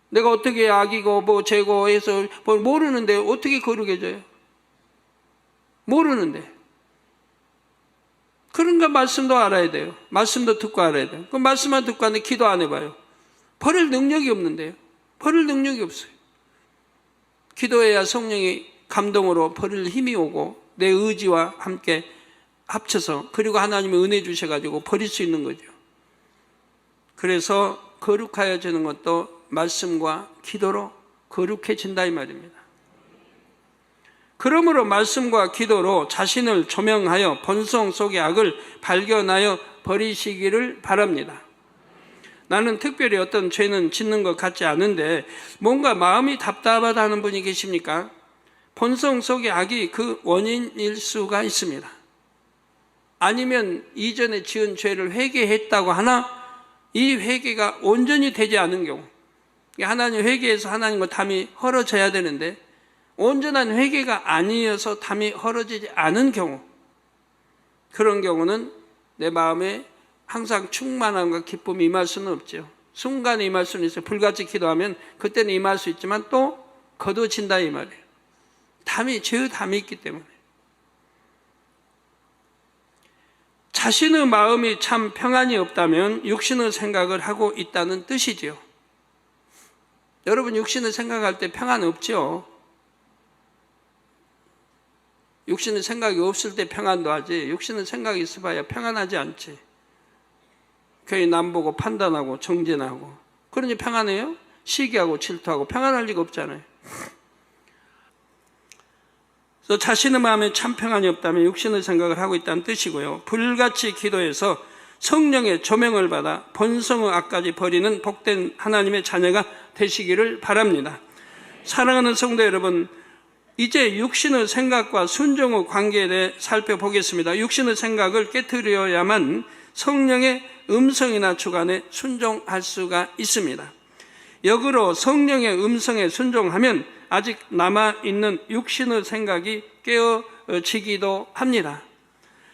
Speaker 3: 내가 어떻게 악이고 뭐 죄고 해서 모르는데 어떻게 거룩해져요? 모르는데. 그러니까 말씀도 알아야 돼요. 말씀도 듣고 알아야 돼요. 그럼 말씀만 듣고 하는데 기도 안 해봐요. 버릴 능력이 없는데요. 버릴 능력이 없어요. 기도해야 성령이 감동으로 버릴 힘이 오고 내 의지와 함께 합쳐서 그리고 하나님의 은혜 주셔가지고 버릴 수 있는 거죠. 그래서 거룩하여지는 것도 말씀과 기도로 거룩해진다 이 말입니다. 그러므로 말씀과 기도로 자신을 조명하여 본성 속의 악을 발견하여 버리시기를 바랍니다. 나는 특별히 어떤 죄는 짓는 것 같지 않은데 뭔가 마음이 답답하다는 분이 계십니까? 본성 속의 악이 그 원인일 수가 있습니다. 아니면 이전에 지은 죄를 회개했다고 하나 이 회개가 온전히 되지 않은 경우, 하나님 회개해서 하나님과 담이 헐어져야 되는데 온전한 회개가 아니어서 담이 헐어지지 않은 경우, 그런 경우는 내 마음에 항상 충만함과 기쁨이 임할 수는 없죠. 순간에 임할 수는 있어요. 불같이 기도하면 그때는 임할 수 있지만 또 거둬진다 이 말이에요. 죄의 담이 있기 때문에. 자신의 마음이 참 평안이 없다면 육신의 생각을 하고 있다는 뜻이지요. 여러분 육신의 생각할 때 평안 없죠. 육신의 생각이 없을 때 평안도 하지 육신의 생각이 있어봐야 평안하지 않지. 괜히 남 보고 판단하고 정진하고 그러니 평안해요? 시기하고 질투하고 평안할 리가 없잖아요. 그래서 자신의 마음에 참 평안이 없다면 육신의 생각을 하고 있다는 뜻이고요. 불같이 기도해서 성령의 조명을 받아 본성의 악까지 버리는 복된 하나님의 자녀가 되시기를 바랍니다. 사랑하는 성도 여러분, 이제 육신의 생각과 순종의 관계에 대해 살펴보겠습니다. 육신의 생각을 깨트려야만 성령의 음성이나 주관에 순종할 수가 있습니다. 역으로 성령의 음성에 순종하면 아직 남아있는 육신의 생각이 깨어지기도 합니다.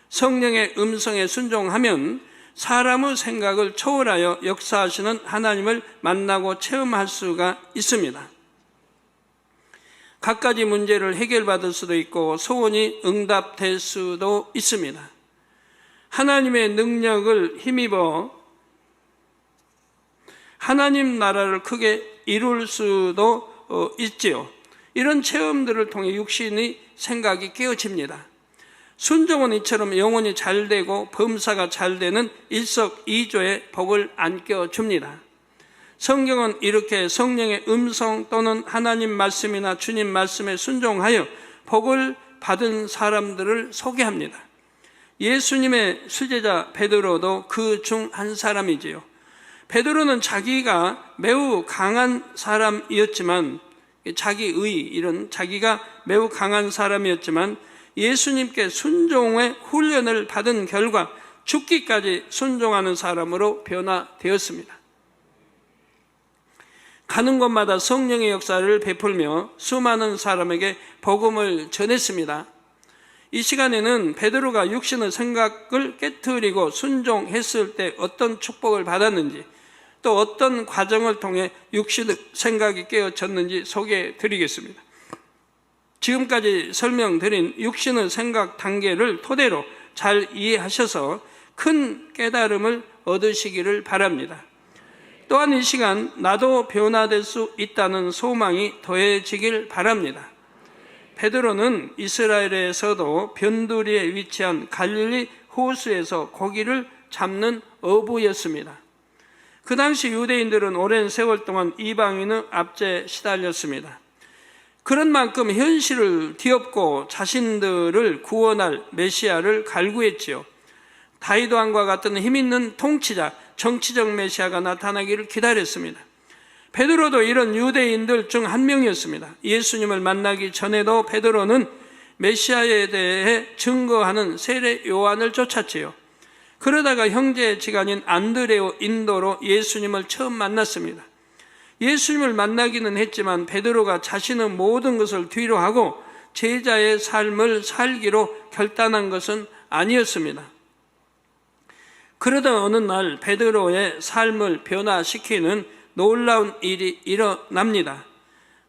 Speaker 3: 성령의 음성에 순종하면 사람의 생각을 초월하여 역사하시는 하나님을 만나고 체험할 수가 있습니다. 갖가지 문제를 해결받을 수도 있고 소원이 응답될 수도 있습니다. 하나님의 능력을 힘입어 하나님 나라를 크게 이룰 수도 있지요. 이런 체험들을 통해 육신의 생각이 깨어집니다. 순종은 이처럼 영혼이 잘되고 범사가 잘되는 일석이조의 복을 안겨줍니다. 성경은 이렇게 성령의 음성 또는 하나님 말씀이나 주님 말씀에 순종하여 복을 받은 사람들을 소개합니다. 예수님의 수제자 베드로도 그 중 한 사람이지요. 베드로는 자기가 매우 강한 사람이었지만, 자기가 매우 강한 사람이었지만 예수님께 순종의 훈련을 받은 결과 죽기까지 순종하는 사람으로 변화되었습니다. 가는 곳마다 성령의 역사를 베풀며 수많은 사람에게 복음을 전했습니다. 이 시간에는 베드로가 육신의 생각을 깨트리고 순종했을 때 어떤 축복을 받았는지, 또 어떤 과정을 통해 육신의 생각이 깨어졌는지 소개해 드리겠습니다. 지금까지 설명드린 육신의 생각 단계를 토대로 잘 이해하셔서 큰 깨달음을 얻으시기를 바랍니다. 또한 이 시간 나도 변화될 수 있다는 소망이 더해지길 바랍니다. 베드로는 이스라엘에서도 변두리에 위치한 갈릴리 호수에서 고기를 잡는 어부였습니다. 그 당시 유대인들은 오랜 세월 동안 이방인의 압제에 시달렸습니다. 그런 만큼 현실을 뒤엎고 자신들을 구원할 메시아를 갈구했지요. 다윗 왕과 같은 힘있는 통치자, 정치적 메시아가 나타나기를 기다렸습니다. 베드로도 이런 유대인들 중 한 명이었습니다. 예수님을 만나기 전에도 베드로는 메시아에 대해 증거하는 세례 요한을 쫓았지요. 그러다가 형제지간인 안드레오 인도로 예수님을 처음 만났습니다. 예수님을 만나기는 했지만 베드로가 자신의 모든 것을 뒤로 하고 제자의 삶을 살기로 결단한 것은 아니었습니다. 그러던 어느 날 베드로의 삶을 변화시키는 놀라운 일이 일어납니다.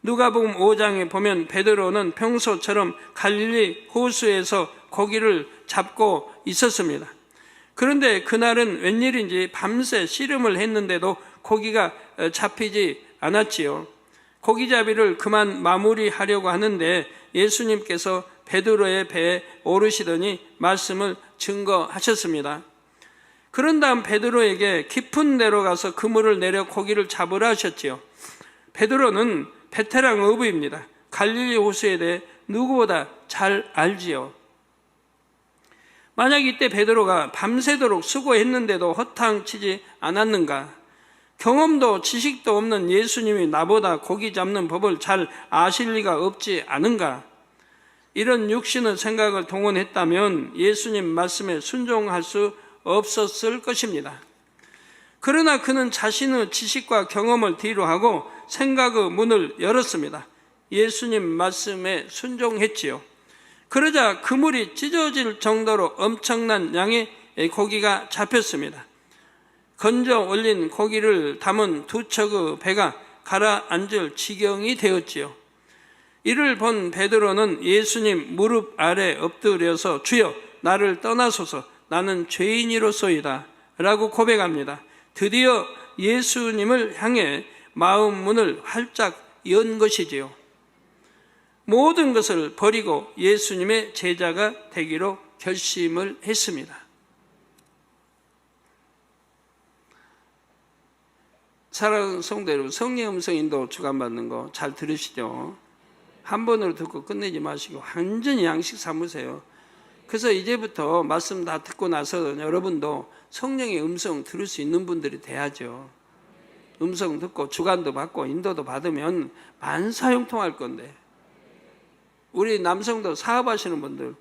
Speaker 3: 누가복음 5장에 보면 베드로는 평소처럼 갈릴리 호수에서 고기를 잡고 있었습니다. 그런데 그날은 웬일인지 밤새 씨름을 했는데도 고기가 잡히지 않았지요. 고기잡이를 그만 마무리하려고 하는데 예수님께서 베드로의 배에 오르시더니 말씀을 증거하셨습니다. 그런 다음 베드로에게 깊은 데로 가서 그물을 내려 고기를 잡으라 하셨지요. 베드로는 베테랑 어부입니다. 갈릴리 호수에 대해 누구보다 잘 알지요. 만약 이때 베드로가 밤새도록 수고했는데도 허탕치지 않았는가? 경험도 지식도 없는 예수님이 나보다 고기 잡는 법을 잘 아실 리가 없지 않은가? 이런 육신의 생각을 동원했다면 예수님 말씀에 순종할 수 없었을 것입니다. 그러나 그는 자신의 지식과 경험을 뒤로 하고 생각의 문을 열었습니다. 예수님 말씀에 순종했지요. 그러자 그물이 찢어질 정도로 엄청난 양의 고기가 잡혔습니다. 건져 올린 고기를 담은 두 척의 배가 가라앉을 지경이 되었지요. 이를 본 베드로는 예수님 무릎 아래 엎드려서 주여 나를 떠나소서 나는 죄인이로소이다 라고 고백합니다. 드디어 예수님을 향해 마음 문을 활짝 연 것이지요. 모든 것을 버리고 예수님의 제자가 되기로 결심을 했습니다. 사랑하는 성도 여러분, 성령의 음성 인도 주관받는 거 잘 들으시죠? 한 번으로 듣고 끝내지 마시고 완전히 양식 삼으세요. 그래서 이제부터 말씀 다 듣고 나서 여러분도 성령의 음성 들을 수 있는 분들이 돼야죠. 음성 듣고 주관도 받고 인도도 받으면 만사형통할 건데, 우리 남성도 사업하시는 분들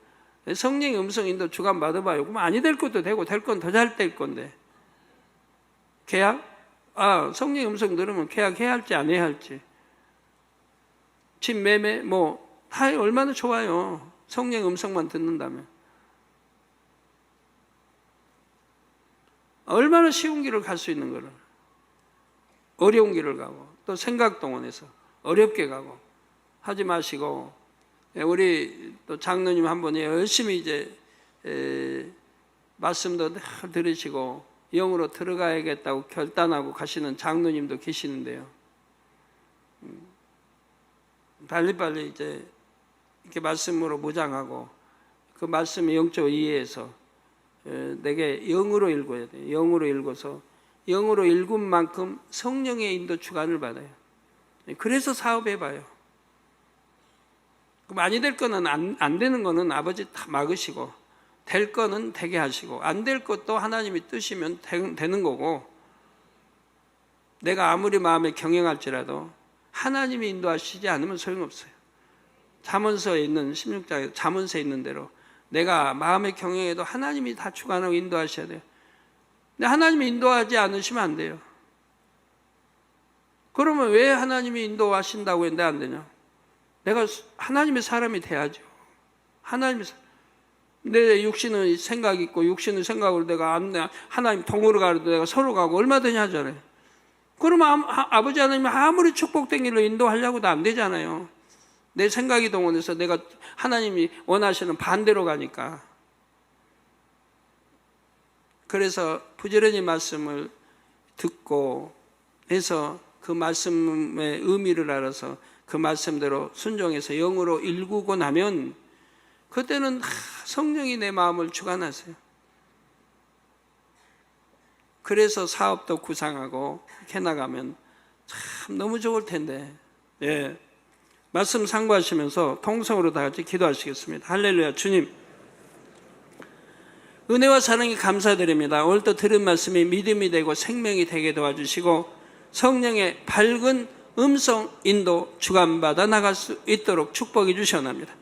Speaker 3: 성령의 음성 인도 주관 받아봐요. 그럼 아니 될 것도 되고 될 건 더 잘 될 건데. 계약? 성령의 음성 들으면 계약해야 할지 안 해야 할지, 집 매매 다 얼마나 좋아요. 성령의 음성만 듣는다면 얼마나 쉬운 길을 갈 수 있는 거를, 어려운 길을 가고 또 생각 동원해서 어렵게 가고 하지 마시고, 우리 또 장로님 한 분이 열심히 이제 말씀도 다 들으시고 영으로 들어가야겠다고 결단하고 가시는 장로님도 계시는데요. 빨리빨리 이제 이렇게 말씀으로 무장하고 그 말씀의 영적 이해에서 내게 영으로 읽어야 돼요. 영으로 읽어서 영으로 일군 만큼 성령의 인도 주관을 받아요. 그래서 사업해봐요. 많이 될 거는 안 되는 거는 아버지 다 막으시고, 될 거는 되게 하시고, 안 될 것도 하나님이 뜨시면 되는 거고, 내가 아무리 마음에 경영할지라도 하나님이 인도하시지 않으면 소용없어요. 잠언서에 있는 16장에 잠언서에 있는 대로 내가 마음의 경영에도 하나님이 다 주관하고 인도하셔야 돼요. 근데 하나님이 인도하지 않으시면 안 돼요. 그러면 왜 하나님이 인도하신다고 했는데 안 되냐? 내가 하나님의 사람이 돼야죠. 내 육신은 생각이 있고 육신의 생각으로 내가 하나님 동으로 가도 내가 서로 가고 얼마든지 하잖아요. 그러면 아버지 하나님이 아무리 축복된 길로 인도하려고도 안 되잖아요. 내 생각이 동원해서 내가 하나님이 원하시는 반대로 가니까. 그래서 부지런히 말씀을 듣고 해서 그 말씀의 의미를 알아서 그 말씀대로 순종해서 영으로 일구고 나면 그때는 성령이 내 마음을 주관하세요. 그래서 사업도 구상하고 이렇게 나가면 참 너무 좋을 텐데. 예. 말씀 상고하시면서 통성으로 다 같이 기도하시겠습니다. 할렐루야. 주님, 은혜와 사랑이 감사드립니다. 오늘 또 들은 말씀이 믿음이 되고 생명이 되게 도와주시고 성령의 밝은 음성 인도 주관받아 나갈 수 있도록 축복해 주시옵나이다.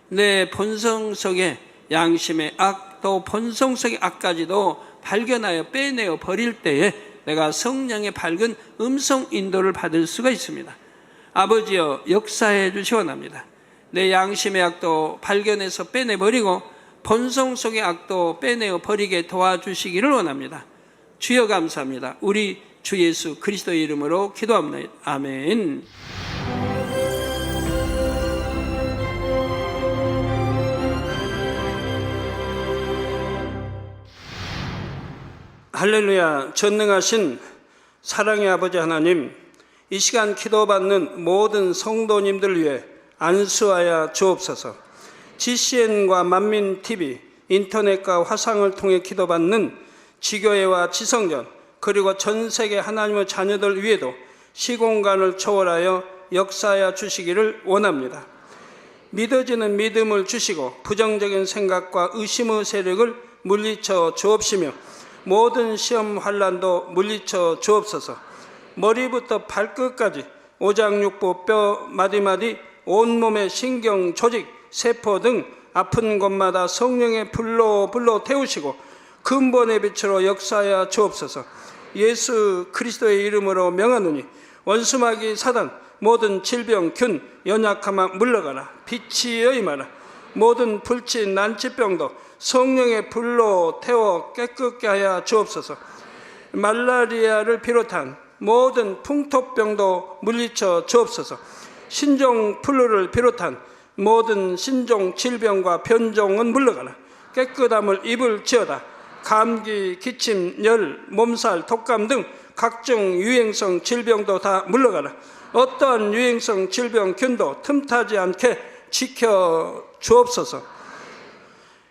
Speaker 3: 내 본성 속의 양심의 악, 또 본성 속의 악까지도 발견하여 빼내어 버릴 때에 내가 성령의 밝은 음성 인도를 받을 수가 있습니다. 아버지여, 역사해 주시옵나이다. 내 양심의 악도 발견해서 빼내버리고 본성 속의 악도 빼내어 버리게 도와주시기를 원합니다. 주여 감사합니다. 우리 주 예수 그리스도의 이름으로 기도합니다. 아멘. 할렐루야. 전능하신 사랑의 아버지 하나님, 이 시간 기도받는 모든 성도님들을 위해 안수하여 주옵소서. GCN과 만민TV, 인터넷과 화상을 통해 기도받는 지교회와 지성전, 그리고 전 세계 하나님의 자녀들 위에도 시공간을 초월하여 역사하여 주시기를 원합니다. 믿어지는 믿음을 주시고 부정적인 생각과 의심의 세력을 물리쳐 주옵시며 모든 시험 환난도 물리쳐 주옵소서. 머리부터 발끝까지 오장육부 뼈 마디마디 온몸의 신경 조직 세포 등 아픈 곳마다 성령의 불로 태우시고 근본의 빛으로 역사하여 주옵소서. 예수 그리스도의 이름으로 명하노니 원수마귀 사단 모든 질병 균 연약함아 물러가라. 빛이 여임하라. 모든 불치 난치병도 성령의 불로 태워 깨끗게 하여 주옵소서. 말라리아를 비롯한 모든 풍토병도 물리쳐 주옵소서. 신종 플루를 비롯한 모든 신종 질병과 변종은 물러가라. 깨끗함을 입을지어다. 감기, 기침, 열, 몸살, 독감 등 각종 유행성 질병도 다 물러가라. 어떠한 유행성 질병균도 틈타지 않게 지켜 주옵소서.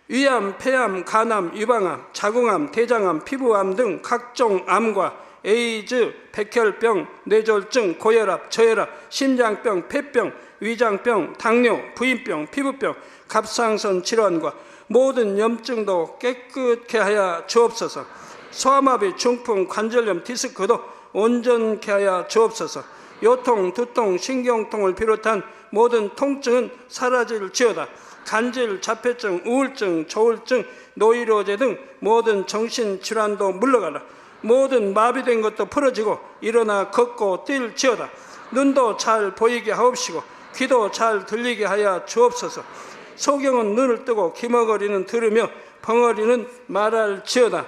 Speaker 3: 위암, 폐암, 간암, 유방암, 자궁암, 대장암, 피부암 등 각종 암과 에이즈, 백혈병, 뇌졸중, 고혈압, 저혈압, 심장병, 폐병, 위장병, 당뇨, 부인병, 피부병, 갑상선 질환과 모든 염증도 깨끗게 하여 주옵소서. 소아마비, 중풍, 관절염, 디스크도 온전케 하여 주옵소서. 요통, 두통, 신경통을 비롯한 모든 통증은 사라질지어다. 간질, 자폐증, 우울증, 조울증, 노이로제 등 모든 정신질환도 물러가라. 모든 마비된 것도 풀어지고 일어나 걷고 뛸지어다. 눈도 잘 보이게 하옵시고 귀도 잘 들리게 하여 주옵소서. 소경은 눈을 뜨고 기머거리는 들으며 벙어리는 말할지어다.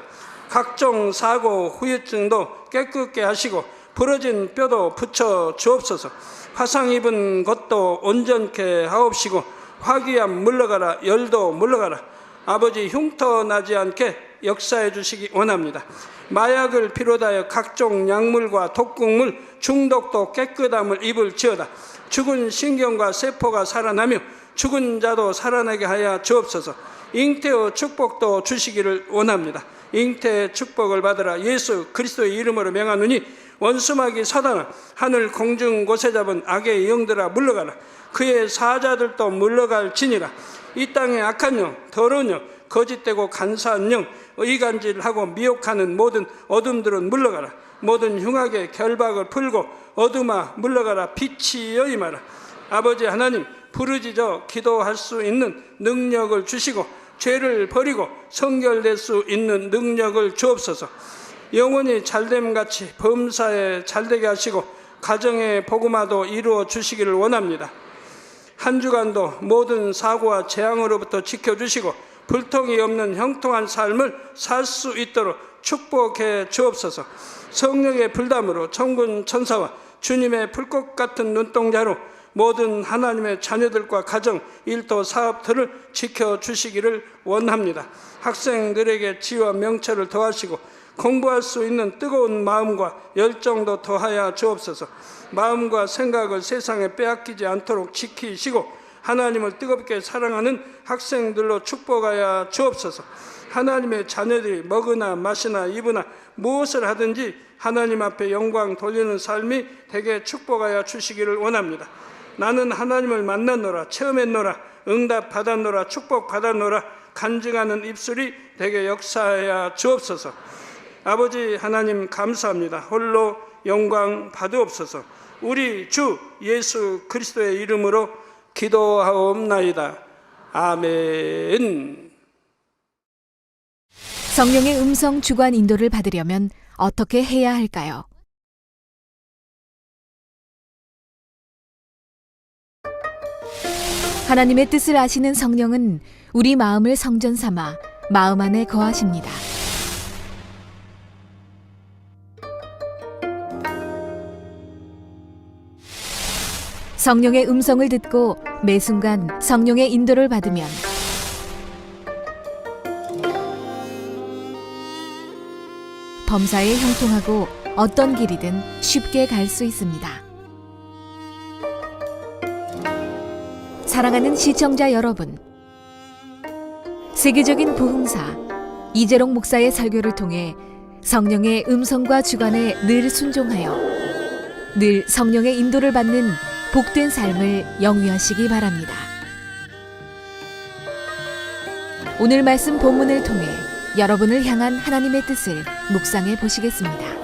Speaker 3: 각종 사고 후유증도 깨끗게 하시고 부러진 뼈도 붙여 주옵소서. 화상 입은 것도 온전케 하옵시고 화기암 물러가라. 열도 물러가라. 아버지 흉터 나지 않게 역사해 주시기 원합니다. 마약을 비롯하여 각종 약물과 독극물 중독도 깨끗함을 입을지어다. 죽은 신경과 세포가 살아나며 죽은 자도 살아나게 하여 주옵소서. 잉태의 축복도 주시기를 원합니다. 잉태의 축복을 받으라. 예수 그리스도의 이름으로 명하노니 원수마귀 사단아, 하늘 공중 곳에 잡은 악의 영들아 물러가라. 그의 사자들도 물러갈지니라. 이 땅의 악한 영, 더러운 영, 거짓되고 간사한 영, 의간질하고 미혹하는 모든 어둠들은 물러가라. 모든 흉악의 결박을 풀고 어둠아 물러가라. 빛이여 임하라. 아버지 하나님, 부르짖어 기도할 수 있는 능력을 주시고 죄를 버리고 성결될 수 있는 능력을 주옵소서. 영원히 잘됨같이 범사에 잘되게 하시고 가정의 복음화도 이루어 주시기를 원합니다. 한 주간도 모든 사고와 재앙으로부터 지켜주시고 불통이 없는 형통한 삶을 살 수 있도록 축복해 주옵소서. 성령의 불담으로 천군 천사와 주님의 불꽃 같은 눈동자로 모든 하나님의 자녀들과 가정, 일터, 사업들을 지켜주시기를 원합니다. 학생들에게 지혜와 명철을 더하시고 공부할 수 있는 뜨거운 마음과 열정도 더하여 주옵소서. 마음과 생각을 세상에 빼앗기지 않도록 지키시고 하나님을 뜨겁게 사랑하는 학생들로 축복하여 주옵소서. 하나님의 자녀들이 먹으나 마시나 입으나 무엇을 하든지 하나님 앞에 영광 돌리는 삶이 되게 축복하여 주시기를 원합니다. 나는 하나님을 만났노라, 체험했노라, 응답 받았노라, 축복 받았노라, 간증하는 입술이 되게 역사하여 주옵소서. 아버지 하나님 감사합니다. 홀로 영광 받으옵소서. 우리 주 예수 그리스도의 이름으로 기도하옵나이다. 아멘.
Speaker 1: 성령의 음성 주관 인도를 받으려면 어떻게 해야 할까요? 하나님의 뜻을 아시는 성령은 우리 마음을 성전 삼아 마음 안에 거하십니다. 성령의 음성을 듣고 매 순간 성령의 인도를 받으면 범사에 형통하고 어떤 길이든 쉽게 갈 수 있습니다. 사랑하는 시청자 여러분, 세계적인 부흥사 이재롱 목사의 설교를 통해 성령의 음성과 주관에 늘 순종하여 늘 성령의 인도를 받는 복된 삶을 영위하시기 바랍니다. 오늘 말씀 본문을 통해 여러분을 향한 하나님의 뜻을 묵상해 보시겠습니다.